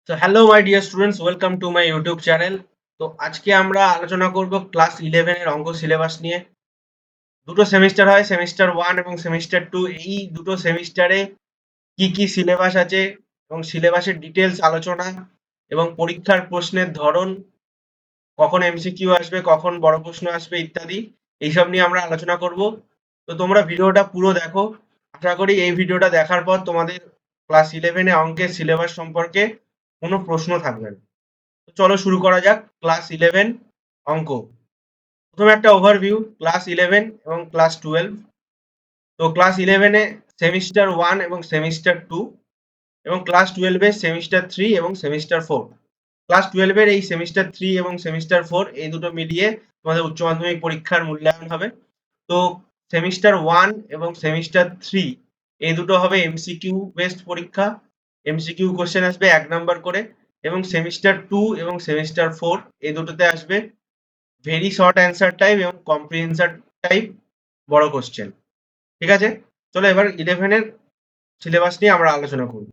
তো hello my dear students, welcome to my YouTube channel. তো আজকে আমরা আলোচনা করব ক্লাস 11 এর অঙ্ক সিলেবাস নিয়ে। দুটো সেমিস্টার হয়, সেমিস্টার 1 এবং সেমিস্টার 2। এই দুটো সেমিস্টারে কি কি সিলেবাস আছে এবং সিলেবাসের ডিটেলস আলোচনা এবং পরীক্ষার প্রশ্নের ধরন, কখন এমসিকিউ আসবে, কখন বড় প্রশ্ন আসবে ইত্যাদি এইসব নিয়ে আমরা আলোচনা করব। তো তোমরা ভিডিওটা পুরো দেখো। আশা করি এই ভিডিওটা দেখার পর তোমাদের ক্লাস 11 এ অঙ্কের সিলেবাস সম্পর্কে কোনো প্রশ্ন থাকবে না। তো চলো শুরু করা যাক। ক্লাস 11 অঙ্ক। প্রথমে একটা ওভারভিউ ক্লাস 11 এবং ক্লাস 12। তো ক্লাস 11 এ সেমিস্টার 1 এবং সেমিস্টার 2 এবং ক্লাস 12 এ সেমিস্টার 3 এবং সেমিস্টার 4। ক্লাস 12 এর এই সেমিস্টার 3 এবং সেমিস্টার 4 এই দুটো মিলিয়ে তোমাদের উচ্চ মাধ্যমিক পরীক্ষার মূল্যায়ন হবে। তো সেমিস্টার 1 এবং সেমিস্টার 3 এই দুটো হবে এমসিকিউ বেসড পরীক্ষা। এমসিকিউ কোশ্চেন আসবে 1 নাম্বার করে। এবং সেমিস্টার 2 এবং সেমিস্টার 4 এই দুটোতে আসবে ভেরি শর্ট অ্যান্সার টাইপ এবং কম্প্রিহেনশন টাইপ বড় কোশ্চেন। ঠিক আছে, চলো এবার 11 এর সিলেবাস নিয়ে আমরা আলোচনা করব।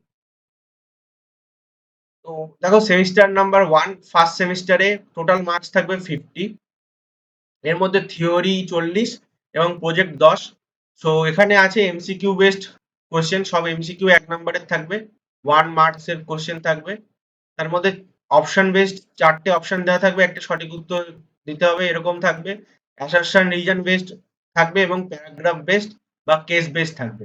তো দেখো, সেমিস্টার নাম্বার 1 ফার্স্ট সেমিস্টারে টোটাল মার্কস থাকবে 50। এর মধ্যে থিওরি 40 এবং প্রজেক্ট 10। সো এখানে আছে এমসিকিউ বেসড কোশ্চেন, সব এমসিকিউ 1 নম্বরের থাকবে। 1 মার্কস এর কোশ্চেন থাকবে। তার মধ্যে অপশন বেসড 4টে অপশন দেওয়া থাকবে, একটা সঠিক উত্তর দিতে হবে এরকম থাকবে। অ্যাসারশন রিজন বেসড থাকবে এবং প্যারাগ্রাফ বেসড বা কেস বেসড থাকবে।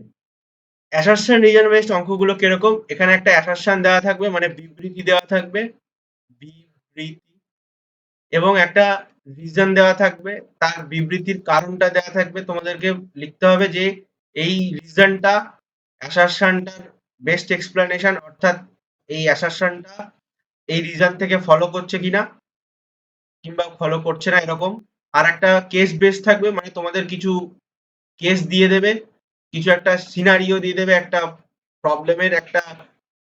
অ্যাসারশন রিজন বেসড অঙ্কগুলো কিরকম, এখানে একটা অ্যাসারশন দেওয়া থাকবে মানে বিবৃতি দেওয়া থাকবে, বিবৃতি, এবং একটা রিজন দেওয়া থাকবে, তার বিবৃতির কারণটা দেওয়া থাকবে। তোমাদেরকে লিখতে হবে যে এই রিজনটা অ্যাসারশনটার বেস্ট এক্সপ্লেনেশন, অর্থাৎ এই অ্যাসারশনটা এই রিজন থেকে ফলো করছে কিনা কিংবা ফলো করছে না এরকম। আর একটা কেস বেস থাকবে, মানে তোমাদের কিছু কেস দিয়ে দেবে, কিছু একটা সিনারিও দিয়ে দেবে, একটা প্রবলেমের একটা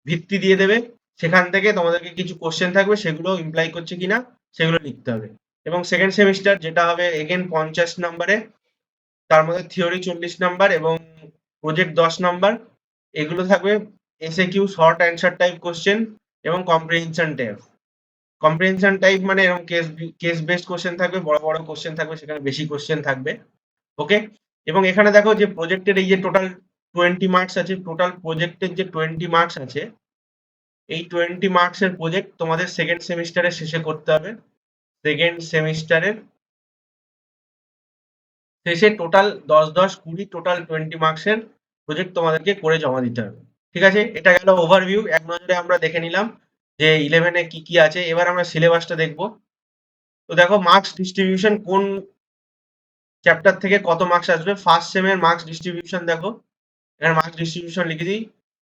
ভিত্তি দিয়ে দেবে। সেখান থেকে তোমাদেরকে কিছু কোশ্চেন থাকবে, সেগুলো ইমপ্লাই করছে কিনা সেগুলো লিখতে হবে। এবং সেকেন্ড সেমিস্টার যেটা হবে এগেন 50 নম্বরে, তার মধ্যে থিওরি 40 নাম্বার এবং প্রজেক্ট 10 নাম্বার। এগুলো থাকবে SAQ short answer type question এবং কম্প্রিহেনশন টাইপ। কম্প্রিহেনশন টাইপ মানে এরকম কেস বেসড কোশ্চেন থাকবে, বড় বড় কোশ্চেন থাকবে, সেখানে বেশি কোশ্চেন থাকবে। ওকে। এবং এখানে দেখো যে প্রজেক্টের এই যে টোটাল 20 মার্কস আছে, টোটাল প্রজেক্টের যে 20 মার্কস আছে, এই 20 মার্কসের প্রজেক্ট তোমাদের সেকেন্ড সেমিস্টারের শেষে করতে হবে। সেকেন্ড সেমিস্টারের শেষে টোটাল 10 10 20 টোটাল 20 মার্কসের প্রজেক্ট তোমাদেরকে করে জমা দিতে হবে। ঠিক আছে, এটা গেল ওভারভিউ। এক নজরে আমরা দেখে নিলাম যে 11 এ কি কি আছে। এবার আমরা সিলেবাসটা দেখব। তো দেখো, মার্কস ডিস্ট্রিবিউশন কোন চ্যাপ্টার থেকে কত মার্কস আসবে। ফার্স্ট সেমের মার্কস ডিস্ট্রিবিউশন দেখো, এখানে মার্কস ডিস্ট্রিবিউশন লিখে দিই।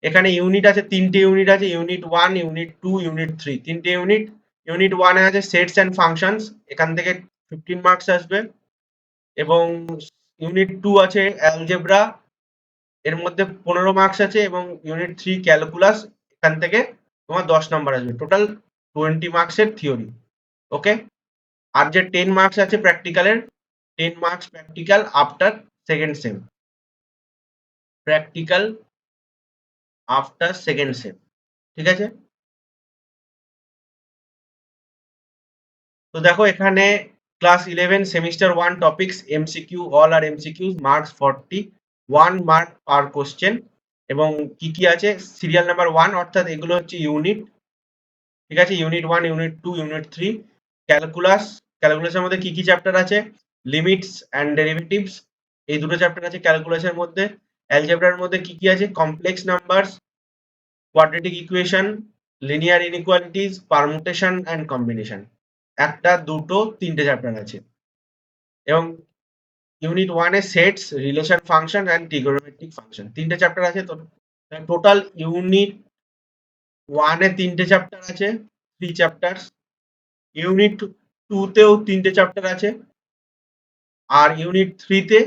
এখানে ইউনিট আছে, 3টে ইউনিট আছে, ইউনিট 1, ইউনিট 2, ইউনিট 3, 3টে ইউনিট। ইউনিট 1 এ আছে সেটস অ্যান্ড ফাংশনস, এখান থেকে 15 মার্কস আসবে। এবং ইউনিট 2 আছে অ্যালজেব্রা, এর মধ্যে 15 মার্কস আছে। এবং ইউনিট 3 ক্যালকুলাস, এখান থেকে তোমার 10 নাম্বার আসবে। টোটাল 20 মার্কসের থিওরি। ওকে। আর যে 10 মার্কস আছে প্র্যাকটিক্যালের, 10 marks practical after second sem, practical after second sem. ঠিক আছে। তো দেখো এখানে class 11 semester 1 topics MCQ, all are MCQ, marks 40, 1 mark per question. এবং কি কি আছে, সিরিয়াল নাম্বার 1, অর্থাৎ এগুলো হচ্ছে ইউনিট। ঠিক আছে, ইউনিট 1, ইউনিট 2, ইউনিট 3। ক্যালকুলাস, ক্যালকুলাসের মধ্যে কি কি চ্যাপ্টার আছে, লিমিটস অ্যান্ড ডেরিভেটিভস, এই দুটো চ্যাপ্টার আছে ক্যালকুলাসের মধ্যে। অ্যালজেব্রার মধ্যে কি কি আছে, complex numbers, quadratic equation, linear inequalities, permutation and combination. একটা, দুটো, 3টে চ্যাপ্টার আছে। এবং unit 1 A sets, relation function and trigonometric function, 3টে চ্যাপ্টার আছে। তো টোটাল ইউনিট 1 এ 3টে চ্যাপ্টার আছে, 3 চ্যাপ্টার। ইউনিট 2 তেও 3টে চ্যাপ্টার আছে। আর ইউনিট 3 তে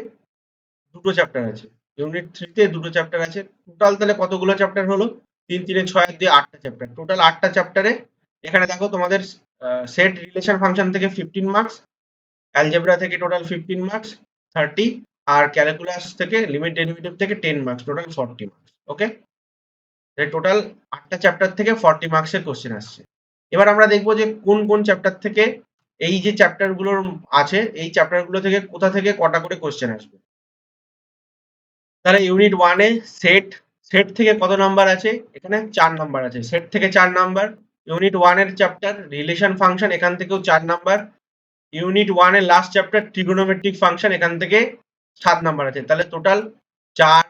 দুটো চ্যাপ্টার আছে। ইউনিট 3 তে দুটো চ্যাপ্টার আছে। টোটাল তাহলে কতগুলো চ্যাপ্টার হলো, 3 3 6 দিয়ে 8টা চ্যাপ্টার। টোটাল 8টা চ্যাপ্টারে এখানে দেখো তোমাদের সেট রিলেশন ফাংশন থেকে 15 মার্কস, অ্যালজেব্রা থেকে টোটাল 15 মার্কস 30, আর ক্যালকুলাস থেকে লিমিট ডেরিভেটিভ থেকে 10 মার্কস, টোটাল 40 মার্কস। ওকে। টোটাল 8টা চ্যাপ্টার থেকে 40 মার্কসের কোশ্চেন আসছে। এবার আমরা দেখবো যে কোন কোন চ্যাপ্টার থেকে এই যে চ্যাপ্টার গুলোর আছে এই চ্যাপ্টার গুলো থেকে কোথা থেকে কটা করে কোশ্চেন আসবে। তাহলে ইউনিট 1 এ সেট সেট থেকে কত নাম্বার আছে? এখানে 4 নাম্বার আছে। সেট থেকে 4 নাম্বার। ইউনিট 1 এর চ্যাপ্টার রিলেশন ফাংশন এখান থেকেও 4 নাম্বার। ইউনিট 1 এর লাস্ট চ্যাপ্টার ট্রিগোনোমেট্রিক ফাংশন এখান থেকে 7 নাম্বার আছে। তাহলে টোটাল 4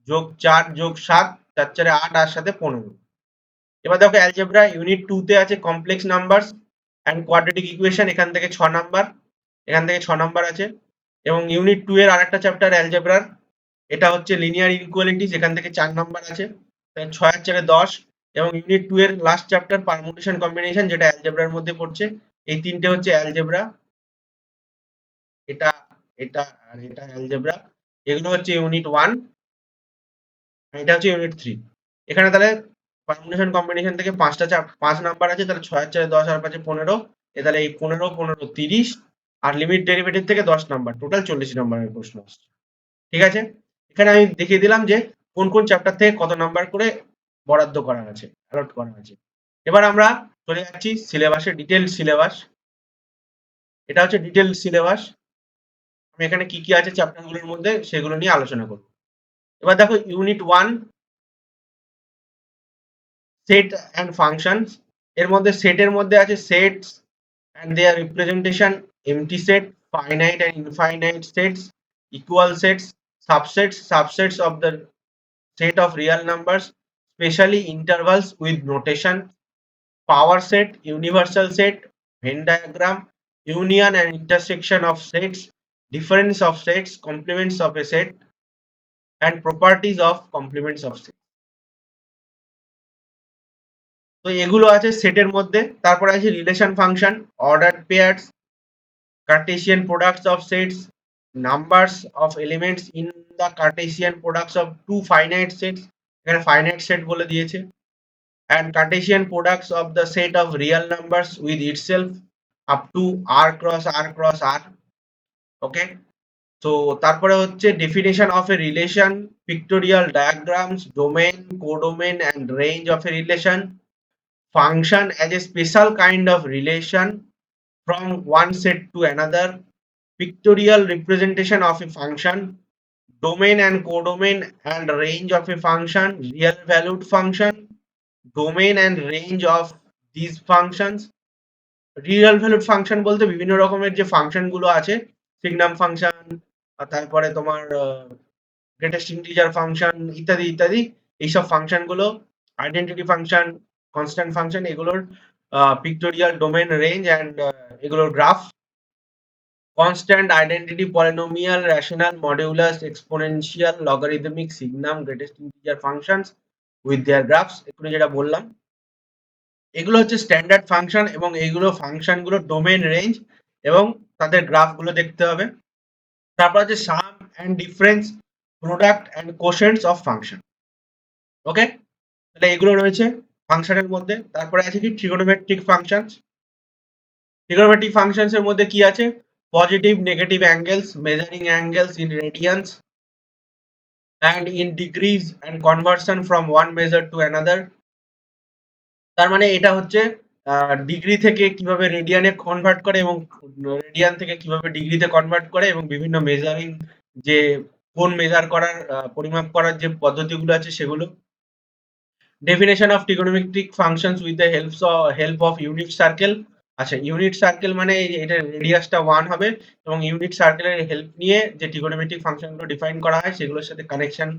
যোগ 4 যোগ 7 4 4 8 আর সাথে 15। এবার দেখো অ্যালজেব্রা ইউনিট 2 তে আছে complex numbers and quadratic equation এখান থেকে 6 নাম্বার। এখান থেকে 6 নাম্বার আছে। এবং ইউনিট 2 এর আরেকটা চ্যাপ্টার অ্যালজেব্রার এটা হচ্ছে লিনিয়ার ইনইকুয়ালিটিস এখান থেকে 4 নাম্বার আছে। 6 আর 4 10 এবং ইউনিট 2 এর লাস্ট চ্যাপ্টার পারমুটেশন কম্বিনেশন যেটা অ্যালজেব্রার মধ্যে পড়ছে। এই তিনটে হচ্ছে অ্যালজেব্রা। এটা এটা আর এটা অ্যালজেব্রা। এগুলো হচ্ছে ইউনিট 1 আর এটা হচ্ছে ইউনিট 3। এখানে তাহলে পারমুটেশন কম্বিনেশন থেকে 5 নাম্বার আছে। তাহলে 6 আর 4 10 আর 5 15। তাহলে এই 15 15 30 আর লিমিট ডেরিভেটিভ থেকে 10 নাম্বার। টোটাল 40 নাম্বারের প্রশ্ন আসছে। ঠিক আছে? এখানে আমি দেখিয়ে দিলাম যে কোন কোন চ্যাপ্টার থেকে কত নাম্বার করে বরাদ্দ করা আছে, অ্যালট করা আছে। এবার আমরা চলে যাচ্ছি সিলেবাসে, ডিটেইলড সিলেবাস। এটা হচ্ছে ডিটেইলড সিলেবাস। আমি এখানে কি কি আছে চ্যাপ্টারগুলোর মধ্যে সেগুলো নিয়ে আলোচনা করব। এবার দেখো ইউনিট 1 সেট এন্ড ফাংশনস। এর মধ্যে সেটের মধ্যে আছে sets and their representation, empty set, finite and infinite sets, equal sets, subsets of the set of real numbers, especially intervals with notation, power set, universal set, Venn diagram, union and intersection of sets, difference of sets, complements of a set, and properties of complements of set. তো এগুলো আছে সেটের মধ্যে। তারপরে আছে relation function, order pairs, Cartesian products of sets, numbers of elements in the Cartesian products of two finite sets, এখানে finite set বলে দিয়েছে, and Cartesian products of the set of real numbers with itself up to r cross r cross r. Okay, so তারপরে হচ্ছে definition of a relation, pictorial diagrams, domain, codomain and range of a relation, function as a special kind of relation from one set to another, pictorial representation of a function, domain and codomain and range of a function, real valued function, domain and range of these functions. Real valued function বলতে বিভিন্ন রকমের যে function গুলো আছে, সিগনাম function, তারপরে তোমার greatest integer function ইত্যাদি ইত্যাদি, এইসব ফাংশন গুলো, আইডেন্টিটি ফাংশন, কনস্ট্যান্ট ফাংশন, এগুলোর পিক্টোরিয়াল, ডোমেন, রেঞ্জ অ্যান্ড এগুলোর graph, constant, identity, polynomial, rational, modulus, exponential, logarithmic, signum, greatest integer functions with their graphs, এক্ষুনি যেটা বললাম, এগুলো হচ্ছে স্ট্যান্ডার্ড ফাংশন এবং এইগুলো ফাংশন গুলো ডোমেন, রেঞ্জ এবং তাদের গ্রাফ গুলো দেখতে হবে। তারপর হচ্ছে sum and difference, product and quotients of function. Okay, তাহলে এগুলো রয়েছে ফাংশনের মধ্যে। তারপরে আছে কি ট্রিগোনোমেট্রিক ফাংশনস। ট্রিগোনোমেট্রিক ফাংশনস এর মধ্যে কি আছে? Positive, negative angles, measuring angles in radians and in degrees and conversion from one measure to another. তার মানে এটা হচ্ছে ডিগ্রি থেকে কিভাবে রেডিয়ানে কনভার্ট করে এবং রেডিয়ান থেকে কিভাবে ডিগ্রিতে কনভার্ট করে এবং বিভিন্ন মেজারিং যে কোন মেজার করার পরিমাপ করার যে পদ্ধতিগুলো আছে সেগুলো। Definition of trigonometric functions with the help of unit circle. আচ্ছা, ইউনিট সার্কেল মানে এটা রেডিয়াসটা 1 হবে এবং ইউনিট সার্কেলের হেল্প নিয়ে যে ট্রিগোনোমেট্রিক ফাংশনগুলো ডিফাইন করা হয় সেগুলোর সাথে কানেকশন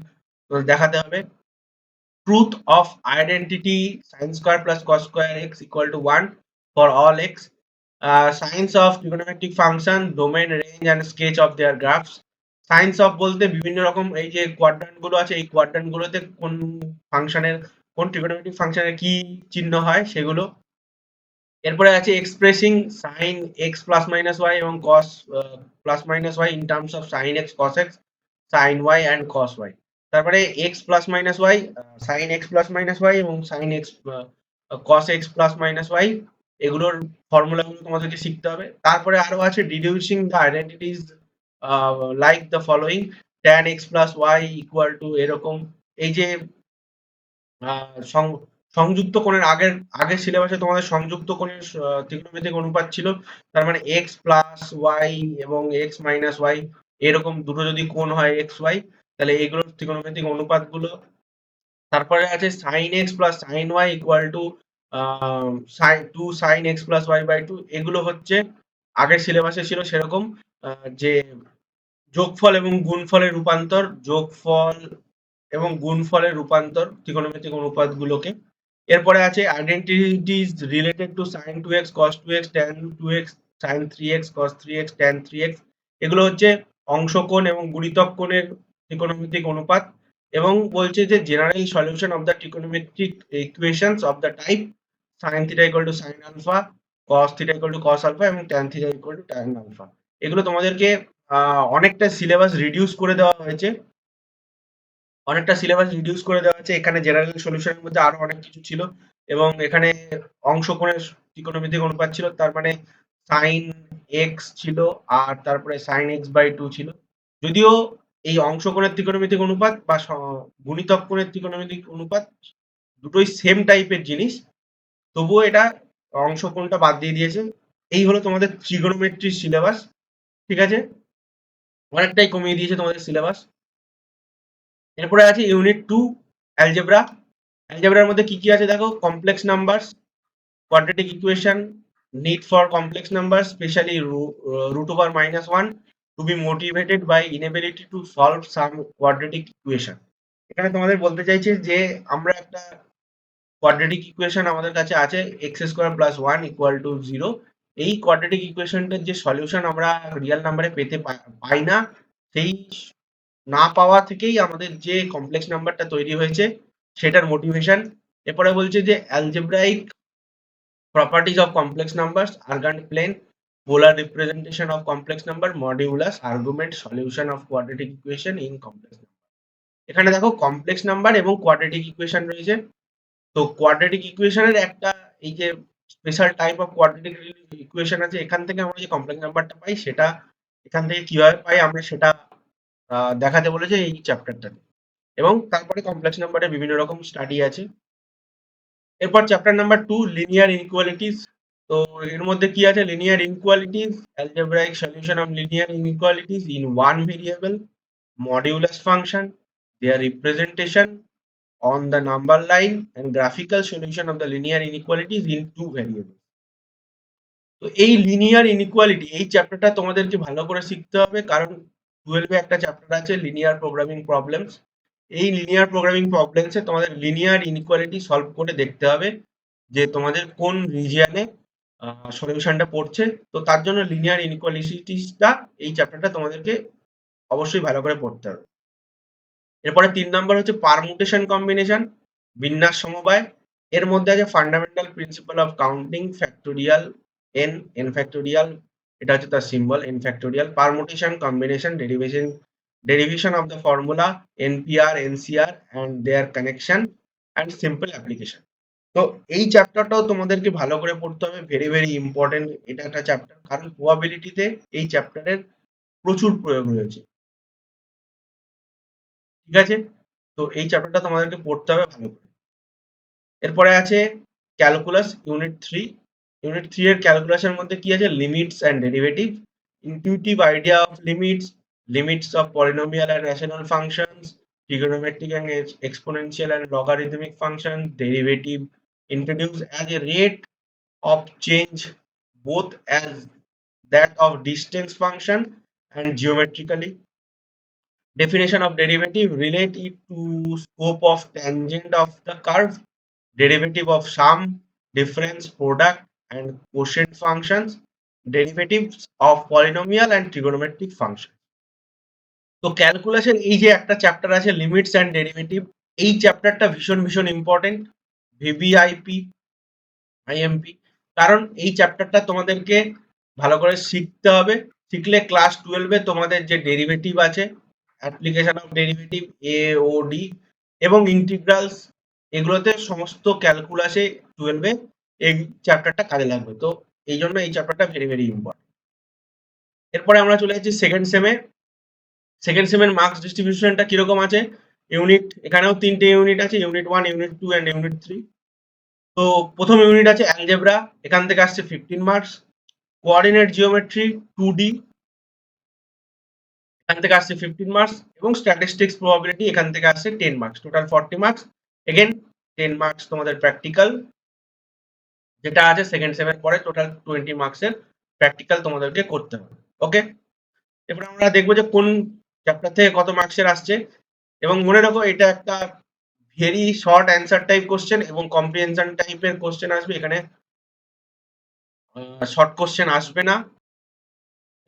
দেখাতে হবে। Truth of identity sin square plus cos square x equal to 1 for all x. Signs of trigonometric function, domain, range and sketch of their graphs. Science of বলতে বিভিন্ন রকম এই যে কোয়াড্রান্ট গুলো আছে, এই কোয়াড্রান্ট গুলোতে কোন ফাংশনের, কোন ট্রিগোনোমেট্রিক ফাংশনের কি চিহ্ন হয় সেগুলো। এরপরে আছে expressing sine x plus minus y এবং cos plus minus y in terms of sine x cos x, sine y and cos y. তারপরে x plus minus y, sine x plus minus y এবং sine x cos x plus minus y, এগুলোর ফর্মুলাগুলো তোমাদেরকে শিখতে হবে। তারপরে আরো আছে deducing the identities like the following, tan x plus y equal to এরকম। এই যে সংযুক্ত কোণের আগের সিলেবাসে তোমাদের সংযুক্ত কোণের ত্রিকোণমিতিক অনুপাত ছিল। তার মানে এক্স প্লাস ওয়াই এবং এক্স মাইনাস ওয়াই এরকম দুটো যদি কোণ হয় এক্স ওয়াই, তাহলে এইগুলোর ত্রিকোণমিতিক অনুপাতগুলো। তারপরে আছে sine x plus sine Y equal to two sine x plus Y by two. এগুলো হচ্ছে আগের সিলেবাসে ছিল সেরকম যে যোগফল এবং গুণফলের রূপান্তর, যোগফল এবং গুণফলের রূপান্তর ত্রিকোণমিতিক অনুপাতগুলোকে। এরপরে আছে identities related to sine two X cos two X tan two X sine three X cos three X tan three X. এগুলো হচ্ছে অংশকোণ এবং গুণিতক কোণের ত্রিকোণমিতিক অনুপাত। এবং বলছে যে জেনারেল সলিউশন অফ দ্য ট্রিকোণমিতিক equations of the type sine theta equal to sine alpha, cos theta equal to cos alpha এবং tan theta equal to tan alpha. এগুলো তোমাদেরকে অনেকটা সিলেবাস রিডিউস করে দেওয়া হয়েছে। এখানে জেনারেল সলিউশনের মধ্যে আরো অনেক কিছু ছিল এবং এখানে অংশকোণের ত্রিকোণমিতিক অনুপাত ছিল। তার মানে সাইন এক্স ছিল আর তারপরে সাইন এক্স বাই টু ছিল। যদিও এই অংশকোণের ত্রিকোণমিতিক অনুপাত বা গুণিতক কোণের ত্রিকোণমিতিক অনুপাত দুটোই সেম টাইপের জিনিস, তবুও এটা অংশকোণটা বাদ দিয়ে দিয়েছে। এই হলো তোমাদের ট্রিগোনোমেট্রি সিলেবাস। ঠিক আছে, অনেকটাই কমিয়ে দিয়েছে তোমাদের সিলেবাস। এরপরে আছে ইউনিট 2 অ্যালজেব্রা। অ্যালজেব্রার মধ্যে কি কি আছে দেখো, complex numbers, quadratic equation, need for complex numbers, especially root over minus 1 to be motivated by inability to solve some quadratic equation। এখানে তোমাদের বলতে চাইছে যে আমরা একটা quadratic equation আমাদের কাছে আছে x square plus 1 equal to 0। এই quadratic equationটার যে সলিউশন আমরা রিয়েল নাম্বারে পেতে পাই না, সেই না পাওয়া থেকেই আমাদের যে কমপ্লেক্স নাম্বারটা তৈরি হয়েছে সেটার মোটিভেশন। এরপরে বলছে যে algebraic properties of complex numbers, argand plane, polar representation of complex number, modulus, argument, solution of quadratic equation in complex number। এখানে দেখো কমপ্লেক্স নাম্বার এবং কোয়াড্রেটিক ইকুয়েশন রয়েছে। তো কোয়াড্রেটিক ইকুয়েশনের একটা এই যে special type of quadratic equation আছে, এখান থেকে আমরা যে কমপ্লেক্স নাম্বারটা পাই সেটা এখান থেকে কিভাবে পাই আমরা সেটা দেখাতে বলেছে এই চ্যাপ্টারটাতে। এবং তারপরে কমপ্লেক্স নাম্বারের বিভিন্ন রকম স্টাডি আছে। এরপর চ্যাপ্টার নাম্বার 2 লিনিয়ার ইনইকুয়ালিটিস। তো এর মধ্যে কি আছে, linear inequalities, algebraic solution of linear inequalities in one variable, modulus function, their representation on the number line, and graphical solution of the linear inequalities in two variables। তো এই linear inequality এই চ্যাপ্টারটা তোমাদেরকে ভালো করে শিখতে হবে, কারণ 12 এ একটা চ্যাপ্টার আছে লিনিয়ার প্রোগ্রামিং প্রবলেমস। এই লিনিয়ার প্রোগ্রামিং প্রবলেমসে তোমাদের লিনিয়ার ইনইকুয়ালিটি সলভ করে দেখতে হবে যে তোমাদের কোন রিজিয়নে সলিউশনটা পড়ছে। তো তার জন্য লিনিয়ার ইনইকুয়ালিটিসটা এই চ্যাপ্টারটা তোমাদেরকে অবশ্যই ভালো করে পড়তে হবে। এরপরে 3 নম্বর হচ্ছে পারমুটেশন কম্বিনেশন, বিন্যাস সমবায়। এর মধ্যে আছে fundamental principal of counting, factorial N factorial, এটা হচ্ছে তার symbol N factorial, permutation combination, derivation of the formula, NPR, NCR and their connection and simple application। তো এই চ্যাপ্টারটাও তোমাদেরকে ভালো করে পড়তে হবে, ভেরি ভেরি ইম্পর্টেন্ট এটা একটা চ্যাপ্টার, কারণ প্রবাবিলিটিতে এই চ্যাপ্টারের প্রচুর প্রয়োগ রয়েছে। ঠিক আছে, তো এই চ্যাপ্টারটা তোমাদেরকে পড়তে হবে ভালো করে। এরপরে আছে ক্যালকুলাস ইউনিট 3। ইউনিট 3 এর ক্যালকুলাসের মধ্যে কি আছে, limits and derivative, intuitive idea of limits, limits of polynomial and rational functions, trigonometric and exponential and logarithmic functions, derivative introduced as a rate of change both as that of distance function and geometrically, definition of derivative, relate it to scope of tangent of the curve, derivative of sum, difference, product and quotient functions, derivatives of polynomial and trigonometric function। তো ক্যালকুলাসের এই যে একটা chapter আছে limits and derivative, এই চ্যাপ্টারটা ভীষণ ভীষণ important VVIP IMP, কারণ এই চ্যাপ্টারটা তোমাদেরকে ভালো করে শিখতে হবে। শিখলে ক্লাস 12 এ তোমাদের যে ডেরিভেটিভ আছে, application of derivative A O D এবং ইন্টিগ্রালস, এগুলোতে সমস্ত ক্যালকুলাসে 12 এ এই চ্যাপ্টারটা কাজে লাগবে। তো এই জন্য এই চ্যাপ্টারটা ভেরি ভেরি ইম্পর্টেন্ট। এরপরে আমরা চলে যাচ্ছি সেকেন্ড সেমে। সেকেন্ড সেমের মার্কস ডিস্ট্রিবিউশনটা কিরকম আছে, ইউনিট, এখানেও 3টে ইউনিট আছে, ইউনিট 1, ইউনিট 2 এন্ড ইউনিট 3। তো প্রথম ইউনিট আছে অ্যালজেব্রা, এখান থেকে আসছে 15 মার্কস। কোঅর্ডিনেট জিওমেট্রি 2D, এখান থেকে আসছে 15 মার্কস, এবং স্ট্যাটিস্টিক্স প্রবাবিলিটি এখান থেকে আসছে 10 marks, total 40 marks. Again 10 marks তোমাদের প্র্যাকটিক্যাল যেটা আছে সেকেন্ড সেমের পরে, টোটাল 20 মার্কসের প্র্যাকটিক্যাল তোমাদেরকে করতে হবে। ওকে, এবার আমরা দেখবো যে কোন চ্যাপ্টার থেকে কত মার্কসের আসছে। এবং মনে রাখো এটা একটা very short answer type question এবং কম্প্রিহেনশন টাইপের কোশ্চেন আসবে, এখানে শর্ট কোশ্চেন আসবে না।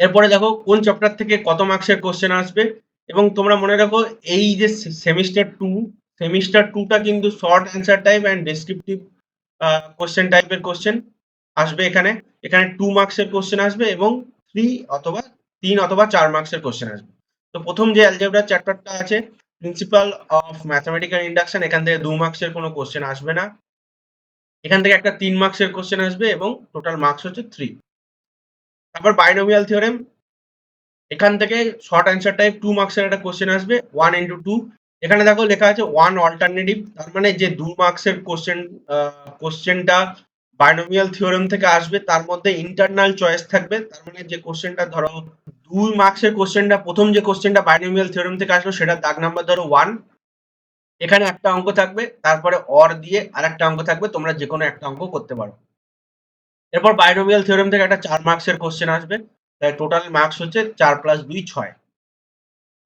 এরপরে দেখো কোন চ্যাপ্টার থেকে কত মার্কসের কোশ্চেন আসবে। এবং তোমরা মনে রাখো এই যে সেমিস্টার টুটা কিন্তু short answer type and descriptive question টাইপের কোশ্চেন আসবে। এখানে 2 মার্কসের কোশ্চেন আসবে এবং 3 অথবা 4 মার্কসের কোশ্চেন আসবে। তো প্রথম যে অ্যালজেব্রা চ্যাপ্টারটা আছে প্রিন্সিপাল অফ ম্যাথমেটিক্যাল ইন্ডাকশন, এখান থেকে 2 মার্কসের কোনো কোশ্চেন আসবে না। এখান থেকে একটা 3 মার্কসের কোশ্চেন আসবে এবং টোটাল মার্কস হচ্ছে 3। তারপর বাইনোমিয়াল থিওরেম, এখান থেকে শর্ট অ্যান্সার টাইপ 2 মার্কসের একটা কোশ্চেন আসবে 1 into 2। এখানে দেখো লেখা আছে 1 অল্টারনেটিভ, তার মানে যে 2 মার্কসের কোশ্চেনটা বাইনোমিয়াল থিওরেম থেকে আসবে তার মধ্যে ইন্টারনাল চয়েস থাকবে। তার মানে যে কোশ্চেনটা ধরো 2 মার্কসের কোশ্চেনটা, প্রথম যে কোশ্চেনটা বাইনোমিয়াল থিওরেম থেকে আসলো সেটা দাগ নাম্বার ধরো 1, এখানে একটা অঙ্ক থাকবে, তারপরে অর দিয়ে আরেকটা অঙ্ক থাকবে, তোমরা যে কোনো একটা অঙ্ক করতে পারো। এরপর বাইনোমিয়াল থিওরেম থেকে একটা 4 মার্কসের কোশ্চেন আসবে, তাই টোটাল মার্কস হচ্ছে 4 + 2 6।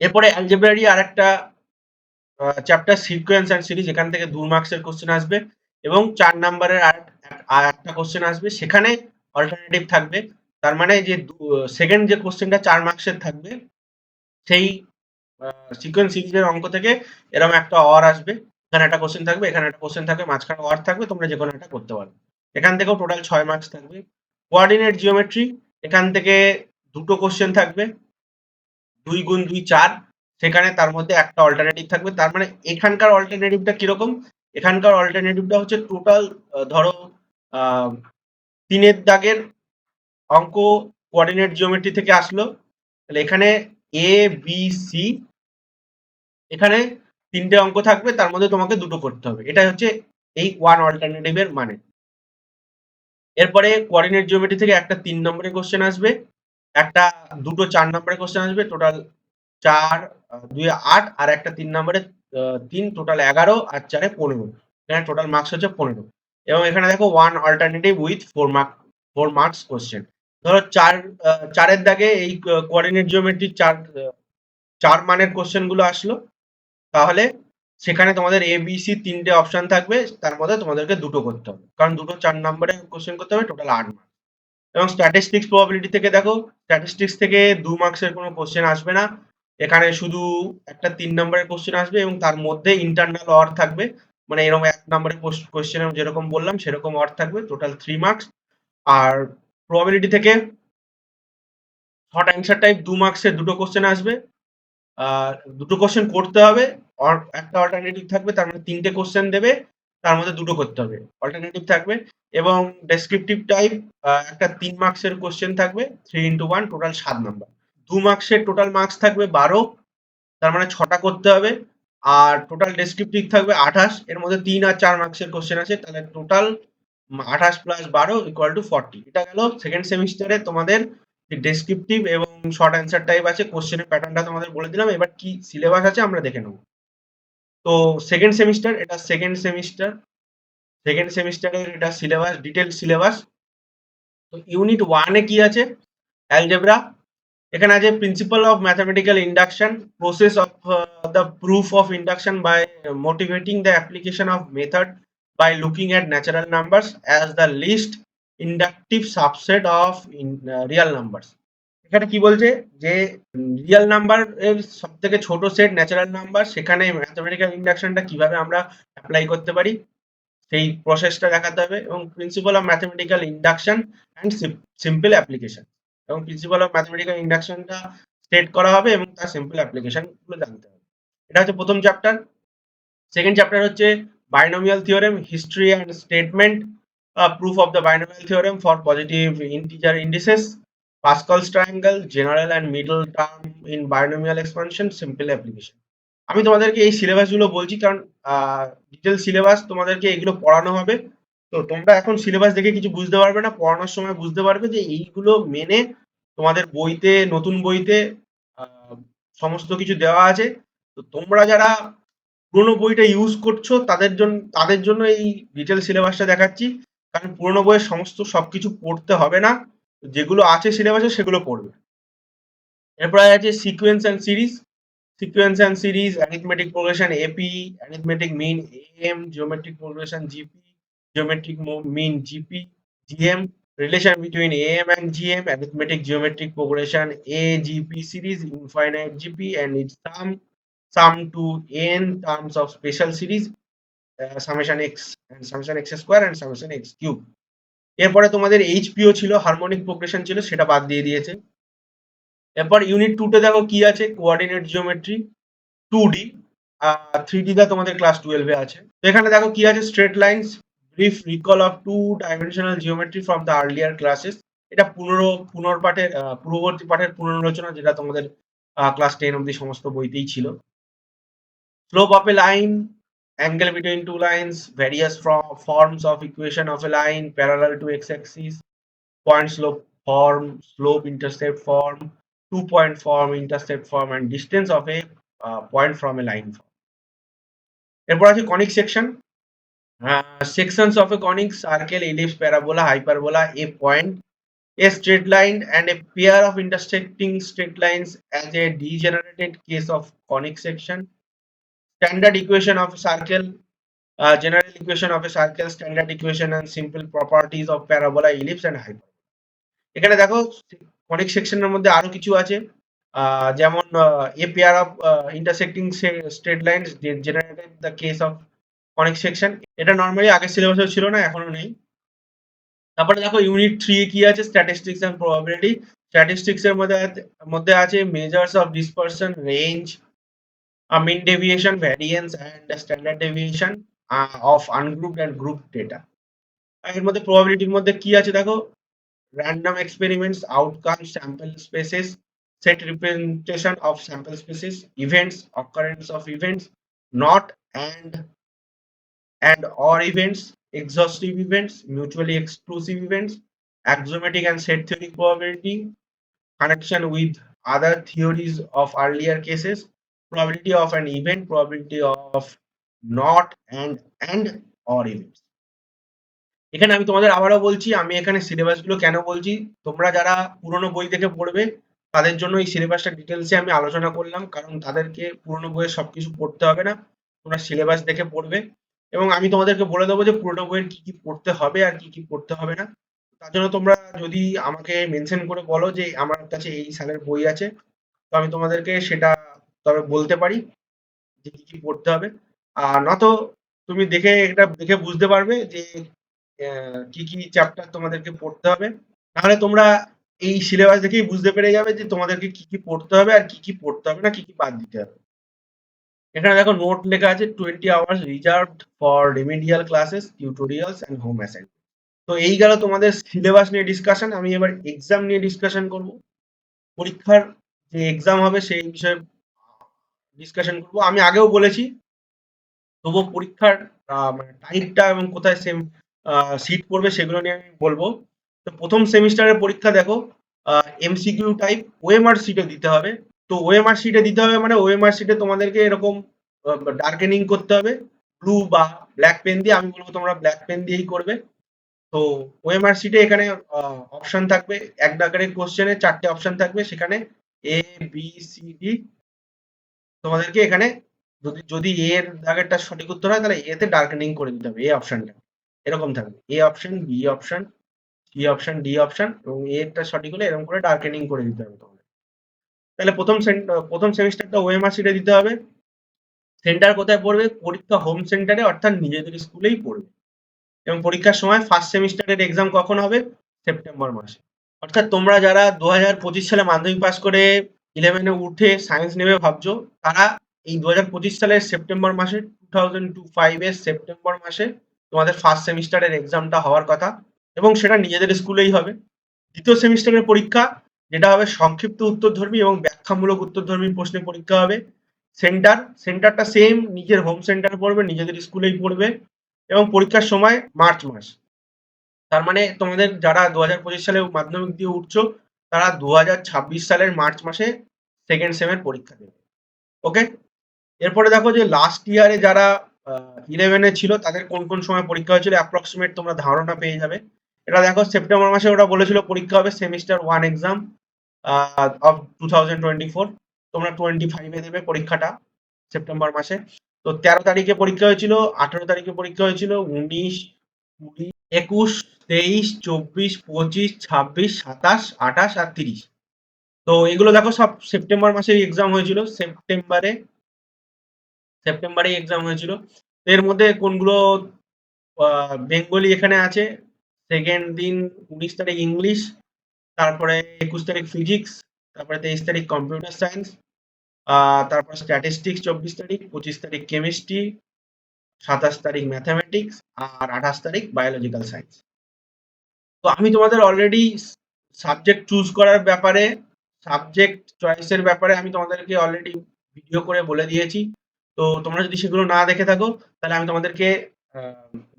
এরপরে অ্যালজেব্রারই আরেকটা চ্যাপ্টার সিকোয়েন্স অ্যান্ড সিরিজ, এখান থেকে 2 মার্কসের কোশ্চেন আসবে এবং 4 নাম্বারের আর একটা কোশ্চেন আসবে, সেখানে অল্টারনেটিভ থাকবে। তার মানে যে সেকেন্ড যে কোশ্চেনটা 4 মার্কসের থাকবে সেই সিকোয়েন্স সিরিজের অঙ্ক থেকে এরকম একটা অর আসবে, এখানে একটা কোশ্চেন থাকবে, এখানে একটা কোশ্চেন থাকবে, মাঝখানে অর থাকবে, তোমরা যে কোনো একটা করতে পারো। এখান থেকেও টোটাল 6 মার্কস থাকবে। কোঅর্ডিনেট জিওমেট্রি, এখান থেকে দুটো কোশ্চেন থাকবে, 2 × 2 4, সেখানে তার মধ্যে একটা অল্টারনেটিভ থাকবে। তার মানে এখানকার অল্টারনেটিভটা কিরকম, এখানকার অল্টারনেটিভটা হচ্ছে টোটাল ধরো 3 দাগের অঙ্ক কোঅর্ডিনেট জিওমেট্রি থেকে আসলো, তাহলে এখানে এ বি সি, এখানে 3টে অঙ্ক থাকবে, তার মধ্যে তোমাকে দুটো করতে হবে। এটা হচ্ছে এই 1 অল্টারনেটিভের মানে। এরপরে কোঅর্ডিনেট জিওমেট্রি থেকে একটা 3 নম্বরের কোশ্চেন আসবে, দুটো 4 নম্বরের কোশ্চেন আসবে, টোটাল 4 2 8, আর একটা 3 নম্বরের 3, টোটাল 11, আর 4 15, এখানে টোটাল মার্কস হচ্ছে 15। এবং এখানে দেখো 1 অল্টারনেটিভ উইথ 4 মার্কস কোশ্চেন। ধরো 4 এর দাগে এই কোঅর্ডিনেট জিওমেট্রি 4 মানের কোশ্চেন গুলো আসলো, তাহলে সেখানে তোমাদের এ বি সি 3টে অপশন থাকবে, তার মধ্যে তোমাদেরকে দুটো করতে হবে, কারণ দুটো 4 নম্বরের কোশ্চেন করতে হবে, টোটাল 8 মার্কস। এবং স্ট্যাটিস্টিক্স প্রবাবিলিটি থেকে দেখো, স্ট্যাটিস্টিক্স থেকে 2 মার্কসের কোনো কোশ্চেন আসবে না, এখানে শুধু একটা 3 নম্বরের কোশ্চেন আসবে এবং তার মধ্যে ইন্টারনাল অর থাকবে, মানে এরকম 1 নম্বরের কোশ্চেনে যেরকম বললাম সেরকম অর থাকবে, টোটাল 3 মার্কস। আর প্রবাবিলিটি থেকে শর্ট অ্যান্সার টাইপ 2 মার্কসের দুটো কোশ্চেন আসবে, দুটো কোশ্চেন করতে হবে, একটা অল্টারনেটিভ থাকবে, তার মানে 3টে কোশ্চেন দেবে, তার মধ্যে দুটো করতে হবে, অল্টারনেটিভ থাকবে। এবং ডেসক্রিপটিভ টাইপ একটা 3 মার্কসের কোশ্চেন থাকবে, 3 × 1, টোটাল 7 নাম্বার। 2 মার্কসের টোটাল মার্কস থাকবে 12, তার মানে 6টা করতে হবে। আর টোটাল ডেসক্রিপটিভ থাকবে 28, এর মধ্যে 3 আর 4 মার্কসের কোশ্চেন আছে, তাহলে টোটাল 28 + 12 = 40। এটা গেল সেকেন্ড সেমিস্টারে তোমাদের ডেসক্রিপটিভ এবং শর্ট অ্যান্সার টাইপ আছে, কোশ্চেনের প্যাটার্নটা তোমাদের বলে দিলাম। এবার কি সিলেবাস আছে আমরা দেখে নেব। তো সেকেন্ড সেমিস্টার, এটা সেকেন্ড সেমিস্টারের এটা সিলেবাস, ডিটেল সিলেবাস। তো ইউনিট 1 এ কি আছে, অ্যালজেব্রা, এখানে আছে principle of mathematical induction, process of the proof of induction by motivating the application of method by looking at natural numbers as the least inductive subset of real numbers. এখানে কি বলছে যে Real number এর সব থেকে ছোট set natural number, সেখানে mathematical ইন্ডাকশনটা কিভাবে আমরা অ্যাপ্লাই করতে পারি সেই প্রসেসটা দেখাতে হবে। এবং principal of mathematical induction and simple application, এবং প্রিন্সিপাল অফ ম্যাথমেটিক্যাল ইন্ডাকশনটা স্টেট করা হবে এবং তার সিম্পল অ্যাপ্লিকেশন গুলো জানতে হবে। এটা হচ্ছে প্রথম চ্যাপ্টার। সেকেন্ড চ্যাপ্টার হচ্ছে binomial theorem, history and statement, proof of the binomial theorem for positive integer indices, Pascal's triangle, general and middle term in binomial expansion, simple application. আমি তোমাদেরকে এই সিলেবাসগুলো বলছি কারণ ডিটেল সিলেবাস তোমাদেরকে এগুলো পড়ানো হবে। তো তোমরা এখন সিলেবাস দেখে কিছু বুঝতে পারবে না, পড়ানোর সময় বুঝতে পারবে যে এইগুলো মেনে তোমাদের বইতে, নতুন বইতে আহ, সমস্ত কিছু দেওয়া আছে। তো তোমরা যারা পুরোনো বইটা ইউজ করছো তাদের জন্য এই ডিটেল সিলেবাসটা দেখাচ্ছি, কারণ পুরোনো বইয়ের সমস্ত সবকিছু পড়তে হবে না, যেগুলো আছে সিলেবাসে সেগুলো পড়বে। এরপরে আছে sequence and series. Sequence and series, arithmetic progression AP, arithmetic mean AM, geometric progression GP, geometric mean GP, GM, relation between AM and GM, arithmetic geometric progression AGP series, infinite GP, and its sum to n terms of special series, summation x and summation x square and summation x cube. এরপরে তোমাদের এইচপিও ছিল, harmonic progression ছিল, সেটা বাদ দিয়ে দিয়েছে। এরপর unit 2 তে দেখো কি আছে, কোঅর্ডিনেট জিওমেট্রি 2D, 3D দা তোমাদের ক্লাস 12 এ আছে। তো এখানে দেখো কি আছে, straight lines, brief recall of two dimensional geometry from the earlier classes. এটা পুনর্পাঠের পূর্ববর্তী পাঠের পুনরালোচনা, যেটা তোমাদের ক্লাস 10 অব্দি সমস্ত বইতেই ছিল। Slope of a line, angle between two lines, various forms of equation of a line parallel to X axis, point slope form, slope intercept form, 2 point form, intercept form, and distance of a point from a line form. এরপর আছে conic section, sections of a conic circle, ellipse, parabola, hyperbola, a point, a straight line, and a pair of intersecting straight lines as a degenerated case of conic section. Standard equation of a circle, general equation of a circle, standard equation and simple properties of parabola, ellipse, and hyperbola. এখানে দেখো conic সেকশনের মধ্যে আরো কিছু আছে, যেমন a pair of intersecting straight lines generated the case of conic section. এটা normally আগের সিলেবাসে ছিল না, এখনো নেই। তারপরে দেখো ইউনিট 3 এ কি আছে, স্ট্যাটিস্টিক্স এন্ড প্রবাবিলিটি। স্ট্যাটিস্টিক্স এর মধ্যে আছে measures of dispersion, range, mean deviation, variance and standard deviation of ungrouped and grouped data. আর এর মধ্যে প্রবাবিলিটির মধ্যে কি আছে দেখো, random experiments, outcomes, sample spaces, set representation of sample spaces, events, occurrence of events, not and or events, exhaustive events, mutually exclusive events, axiomatic and set theory probability, connection with other theories of earlier cases, probability of an event, probability of not and or events. এখানে আমি তোমাদের আবারও বলছি, আমি এখানে সিলেবাসগুলো কেন বলছি, তোমরা যারা পুরোনো বই দেখে পড়বে তাদের জন্য এই সিলেবাসটা ডিটেলসে আমি আলোচনা করলাম, কারণ তাদেরকে পুরোনো বইয়ের সবকিছু পড়তে হবে না, তোমরা সিলেবাস দেখে পড়বে। এবং আমি তোমাদেরকে বলে দেবো যে পুরোনো বইয়ের কি কি পড়তে হবে আর কি কি পড়তে হবে না। তার জন্য তোমরা যদি আমাকে মেনশন করে বলো যে আমার কাছে এই সালের বই আছে, তো আমি তোমাদেরকে সেটা তবে বলতে পারি যে কি কি পড়তে হবে। আর নয়তো তুমি এটা দেখে বুঝতে পারবে যে কি কি চ্যাপ্টার তোমাদেরকে পড়তে হবে। নাহলে তোমরা এই সিলেবাস দেখেই বুঝতে পেরে যাবে যে তোমাদেরকে কি কি পড়তে হবে আর কি কি পড়তে হবে না, কি কি বাদ দিতে হবে। এখানে দেখো নোট লেখা আছে 20 hours reserved for remedial classes, tutorials and home assignment. তো এই গেল তোমাদের সিলেবাস নিয়ে ডিসকাশন। আমি এবার এক্সাম নিয়ে ডিসকাশন করব, পরীক্ষার যে এক্সাম হবে সেই বিষয়ে ডিসকাশন করব। আমি আগেও বলেছি, তবুও পরীক্ষার মানে টাইপটা এবং কোথায় সিট পড়বে সেগুলো নিয়ে আমি বলবো। তো প্রথম সেমিস্টারের পরীক্ষা দেখো, এমসিকিউ টাইপ, ওএমআর শিটে দিতে হবে। তো ওএমআর শিটে দিতে হবে মানে ওএমআর শিটে তোমাদেরকে এরকম ডার্কেনিং করতে হবে ব্লু বা ব্ল্যাক পেন দিয়ে। আমি বলবো তোমরা ব্ল্যাক পেন দিয়েই করবে। তো ওএমআর শিটে এখানে অপশন থাকবে, এক দাগের কোশ্চেনে 4টে অপশন থাকবে, সেখানে এ বি সি ডি। তোমাদেরকে এখানে যদি যদি এ এর দাগেরটা সঠিক উত্তর হয় তাহলে এ তে ডার্কেনিং করে দিতে হবে, এ অপশনটা এরকম থাকবে, A option, B option, C option, D option, এবং এ টা সঠিক হলে এরকম করে ডার্কেনিং করে দিতে হবে তোমাদের। তাহলে প্রথম সেমিস্টারটা ওএমআর শিটে দিতে হবে। সেন্টার কোথায় পড়বে, পরীক্ষা হোম সেন্টারে, অর্থাৎ নিজেদের স্কুলেই পড়বে। এবং পরীক্ষার সময় ফার্স্ট সেমিস্টারের এক্সাম কখন হবে, সেপ্টেম্বর মাসে। অর্থাৎ তোমরা যারা 2025 সালে মাধ্যমিক পাস করে 11-এ উঠে সায়েন্স নেবে ভাবছো, তারা এই 2025 সালের সেপ্টেম্বর মাসে 2025 এর সেপ্টেম্বর মাসে তোমাদের ফার্স্ট সেমিস্টারের এক্সামটা হওয়ার কথা, এবং সেটা নিজেদের স্কুলেই হবে। দ্বিতীয় সেমিস্টারের পরীক্ষা, যেটা হবে সংক্ষিপ্ত উত্তরধর্মী এবং ব্যাখ্যামূলক উত্তরধর্মী প্রশ্নের পরীক্ষা হবে, সেন্টারটা সেম, নিজের হোম সেন্টারে পড়বে, নিজেদের স্কুলেই পড়বে এবং পরীক্ষার সময় মার্চ মাস। তার মানে তোমাদের যারা 2025 সালে মাধ্যমিক দিয়ে উঠছো তারা 2026 সালের মার্চ মাসে সেকেন্ড সেমের পরীক্ষা দেবে। ওকে, এরপরে দেখো যে লাস্ট ইয়ারে যারা 11-এ ছিল তাদের কোন কোন সময় পরীক্ষা হয়েছিল অ্যাপ্রক্সিমেট তোমরা ধারণা পেয়ে যাবে। এটা দেখো সেপ্টেম্বর মাসে ওরা বলেছিল পরীক্ষা হবে সেমিস্টার 1 এক্সাম অফ 2024। তোমরা 25-এ দেবে পরীক্ষাটা সেপ্টেম্বর মাসে। তো 13 তারিখে পরীক্ষা হয়েছিল, 18 তারিখে পরীক্ষা হয়েছিল, 19, 20, 21, 23, 24, 25, 26, 27, 28 আর 30। তো এগুলো দেখো সব সেপ্টেম্বর মাসে এক্সাম হয়েছিল, সেপ্টেম্বরে এক্সাম হয়েছিল। এর মধ্যে কোনগুলো বেঙ্গলি এখানে আছে। সেকেন্ড দিন 19 তারিখ ইংলিশ, তারপরে 21 তারিখ ফিজিক্স, তারপরে 23 তারিখ কম্পিউটার সায়েন্স, তারপর স্ট্যাটিস্টিক্স 24 তারিখ, 25 তারিখ কেমিস্ট্রি, 27 তারিখ ম্যাথামেটিক্স আর 28 তারিখ বায়োলজিক্যাল সায়েন্স। তো আমি তোমাদের অলরেডি সাবজেক্ট চুজ করার ব্যাপারে, সাবজেক্ট চয়েসের ব্যাপারে আমি তোমাদেরকে অলরেডি ভিডিও করে বলে দিয়েছি। তো তোমরা যদি সেগুলো না দেখে থাকো তাহলে আমি তোমাদেরকে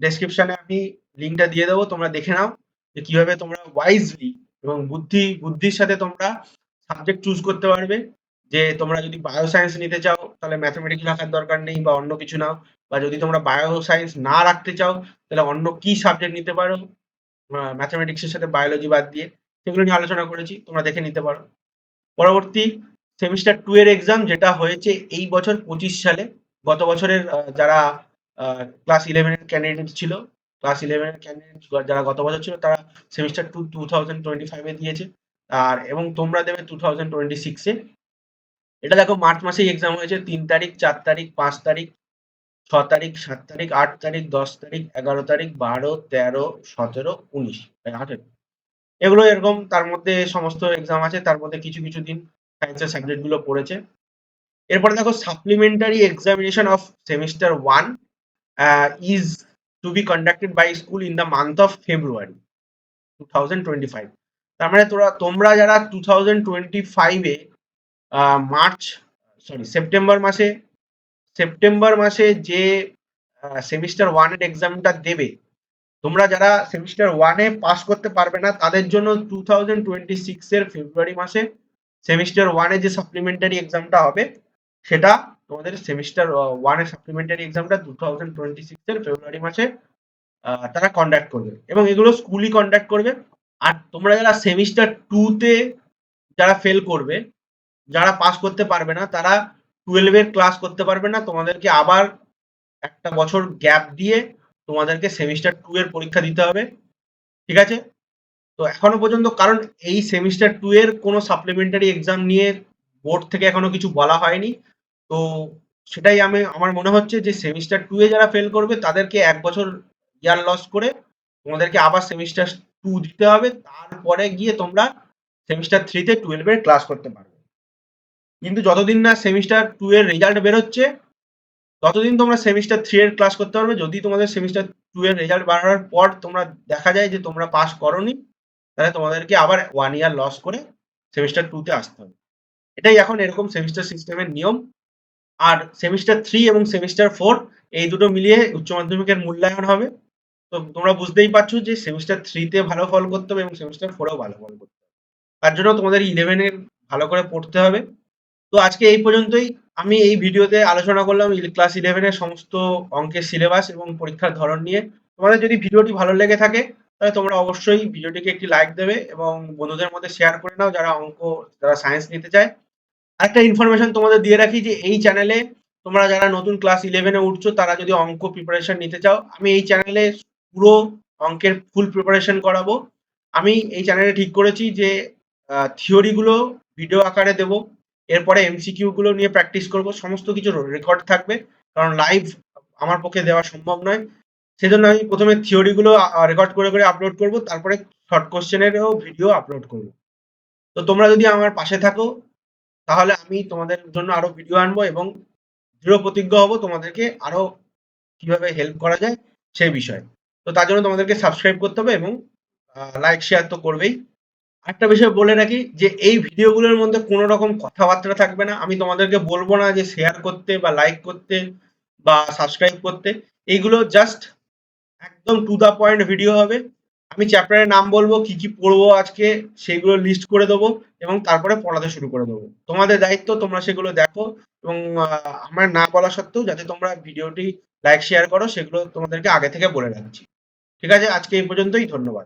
ডেসক্রিপশনে আমি লিঙ্কটা দিয়ে দেবো, তোমরা দেখে নাও যে কিভাবে তোমরা ওয়াইজলি এবং বুদ্ধির সাথে তোমরা সাবজেক্ট চুজ করতে পারবে। যে তোমরা যদি বায়ো সায়েন্স নিতে চাও তাহলে ম্যাথমেটিক্স রাখার দরকার নেই বা অন্য কিছু নাও, বা যদি তোমরা বায়ো সায়েন্স না রাখতে চাও তাহলে অন্য কি সাবজেক্ট নিতে পারো ম্যাথমেটিক্সের সাথে বায়োলজি বাদ দিয়ে, সেগুলো নিয়ে আলোচনা করেছি, তোমরা দেখে নিতে পারো। পরবর্তী সেমিস্টার 2 এর এক্সাম যেটা হয়েছে এই বছর 25 সালে, গত বছরের যারা ক্লাস 11 এর ক্যান্ডিডেট ছিল, ক্লাস 11 এর ক্যান্ডিডেট যারা গত বছর ছিল তারা সেমিস্টার 2 2025 এ দিয়েছে, আর এবং তোমরা দেবে 2026 এ। এটা দেখো মার্চ মাসেই এক্সাম হয়েছে, 3 তারিখ, 4 তারিখ, 5 তারিখ, 6 তারিখ, 7 তারিখ, 8 তারিখ, 10 তারিখ, 11 তারিখ, 12, 13, 17, 19, 18। এগুলো এরকম তার মধ্যে সমস্ত এক্সাম আছে, তার মধ্যে কিছু কিছু দিন সায়েন্সের সাবজেক্ট গুলো পড়েছে। এরপরে দেখো supplementary examination of semester 1 is to be conducted by school in the month of February 2025। তার মানে তোমরা যারা 2025 এ মার্চ সরি সেপ্টেম্বর মাসে যে সেমিস্টার 1 এর এক্সামটা দেবে, তোমরা যারা সেমিস্টার 1 এ পাস করতে পারবে না তাদের জন্য 2026 এর ফেব্রুয়ারি মাসে সেমিস্টার 1 এ যে সাপ্লিমেন্টারি এক্সামটা হবে সেটা তোমাদের সেমিস্টার 1 এর সাপ্লিমেন্টারি এক্সামটা 2026 এর ফেব্রুয়ারি মাসে তারা কন্ডাক্ট করবে এবং এগুলো স্কুলই কন্ডাক্ট করবে। আর তোমরা যারা সেমিস্টার 2 তে যারা ফেল করবে, যারা পাস করতে পারবে না, তারা 12 এর ক্লাস করতে পারবে না, তোমাদেরকে আবার একটা বছর গ্যাপ দিয়ে তোমাদেরকে সেমিস্টার 2 এর পরীক্ষা দিতে হবে। ঠিক আছে? তো এখনো পর্যন্ত, কারণ এই সেমিস্টার 2 এর কোনো সাপ্লিমেন্টারি এক্সাম নিয়ে বোর্ড থেকে এখনো কিছু বলা হয়নি। তো সেটাই আমার মনে হচ্ছে যে সেমিস্টার 2 এ যারা ফেল করবে তাদেরকে 1 বছর ইয়ার লস করে তোমাদেরকে আবার সেমিস্টার 2 দিতে হবে, তারপরে গিয়ে তোমরা সেমিস্টার 3 তে 12 এর ক্লাস করতে পারবে। কিন্তু যতদিন না সেমিস্টার 2 এর রেজাল্ট বেরোচ্ছে ততদিন তোমরা সেমিস্টার 3 এর ক্লাস করতে পারবে। যদি তোমাদের সেমিস্টার 2 এর রেজাল্ট বাড়ানোর পর তোমরা দেখা যায় যে তোমরা পাস করোনি, তাহলে তোমাদেরকে আবার 1 ইয়ার লস করে সেমিস্টার 2 তে আসতে হবে। এটাই এখন এরকম সেমিস্টার সিস্টেমের নিয়ম। আর সেমিস্টার 3 এবং সেমিস্টার 4 এই দুটো মিলিয়ে উচ্চ মাধ্যমিকের মূল্যায়ন হবে। তো তোমরা বুঝতেই পারছো যে সেমিস্টার 3 তে ভালো ফল করতে হবে এবং সেমিস্টার 4 এও ভালো ফল করতে হবে। তার জন্য তোমাদের 11 এর ভালো করে পড়তে হবে। তো আজকে এই পর্যন্তই। আমি এই ভিডিওতে আলোচনা করলাম ক্লাস 11 এর সমস্ত অঙ্কের সিলেবাস এবং পরীক্ষার ধরন নিয়ে। তোমাদের যদি ভিডিওটি ভালো লেগে থাকে তাহলে তোমরা অবশ্যই ভিডিওটিকে একটি লাইক দেবে এবং বন্ধুদের মধ্যে শেয়ার করে নাও যারা সায়েন্স নিতে চায়। আরেকটা ইনফরমেশন তোমাদের দিয়ে রাখি যে এই চ্যানেলে তোমরা যারা নতুন ক্লাস 11 এ উঠছো তারা যদি অঙ্ক প্রিপারেশন নিতে চাও, আমি এই চ্যানেলে পুরো অঙ্কের ফুল প্রিপারেশন করাবো। আমি এই চ্যানেলে ঠিক করেছি যে থিওরি গুলো ভিডিও আকারে দেবো, এরপরে এমসিকিউ গুলো নিয়ে প্র্যাকটিস করব, সমস্ত কিছু রেকর্ড থাকবে কারণ লাইভ আমার পক্ষে দেওয়া সম্ভব নয়। সেজন্য আমি প্রথমে থিওরি গুলো রেকর্ড করে করে আপলোড করব, তারপরে শর্ট কোশ্চেনেরও ভিডিও আপলোড করব। তো তোমরা যদি আমার পাশে থাকো তাহলে আমি তোমাদের জন্য আরো ভিডিও আনবো এবং দৃঢ় প্রতিজ্ঞ হব তোমাদেরকে আরো কিভাবে হেল্প করা যায় সেই বিষয়ে। তো তার জন্য তোমাদেরকে সাবস্ক্রাইব করতে হবে এবং লাইক শেয়ার তো করবেই। একটা বিষয় বলে রাখি যে এই ভিডিওগুলোর মধ্যে কোনো রকম কথাবার্তা থাকবে না। আমি তোমাদেরকে বলবো না যে শেয়ার করতে বা লাইক করতে বা সাবস্ক্রাইব করতে। এইগুলো জাস্ট একদম টু দা পয়েন্ট ভিডিও হবে। আমি চ্যাপ্টারের নাম বলবো, কি কি পড়বো আজকে সেগুলো লিস্ট করে দেবো এবং তারপরে পড়াতে শুরু করে দেবো। তোমাদের দায়িত্ব তোমরা সেগুলো দেখো এবং আমার না বলা সত্ত্বেও যাতে তোমরা ভিডিওটি লাইক শেয়ার করো সেগুলো তোমাদেরকে আগে থেকে বলে রাখছি। ঠিক আছে, আজকে এই পর্যন্তই। ধন্যবাদ।